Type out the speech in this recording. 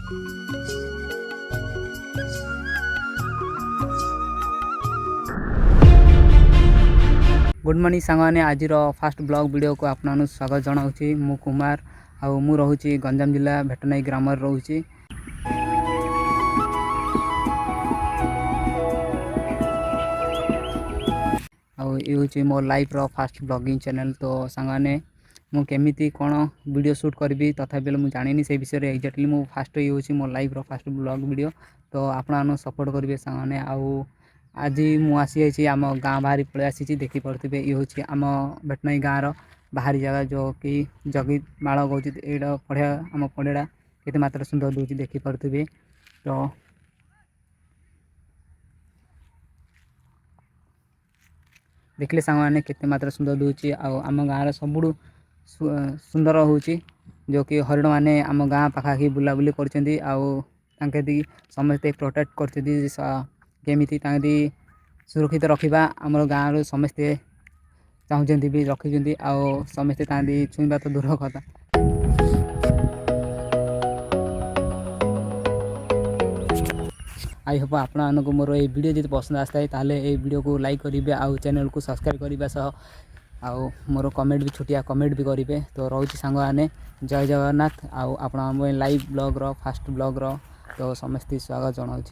Good morning सांगने आज fast blog video को आपन स्वागत जनाऊँगी। मु कुमार आउ मु रोची गंजाम जिला भेटनाई ग्राम रोची। ये मो लाइफ रो फास्ट ब्लॉगिंग चैनल। तो सांगने मु केमिति कौन वीडियो शूट करी तथापि मुझे जानी से विषय में एक्जाक्टली मु फास्ट ये मो लाइफ रो फास्ट ब्लॉग वीडियो। तो आपण सपोर्ट करेंगे सांगने। आउ आज मुझे आम गाँ बाहरी पलि आसी देखी पड़े ये हूँ आम भेटनाई गाँव बाहरी जगह जो कि जगी माड़ कौच ये पढ़िया आम पढ़िया केते मात्रा सुंदर दूसरी देखी पड़े। तो देखले सांग मैंने केते मात्रा सुंदर दूची आम गाँव सब सुंदर हूँ जो कि हरिण मैंने आम गाँ पाखापाखि बुलाबुली कर समस्ते प्रोटेक्ट करमिति सुरक्षित रखा आम गाँव समस्ते चाहते भी रखी समस्ते छुईबा तो दूर कथा। आई होप आपण को मोर ये वीडियो जब पसंद आसता है ताले ये वीडियो को लाइक करेंगे आउ चैनल को सब्सक्राइब करने सह आउ मोर कमेंट भी छोटिया कमेंट भी करेंगे। तो रोची सांग मैंने जय जगन्नाथ। आउ आपण लाइव ब्लॉग रो फास्ट ब्लॉग रो तो समस्ते स्वागत जनाऊँ।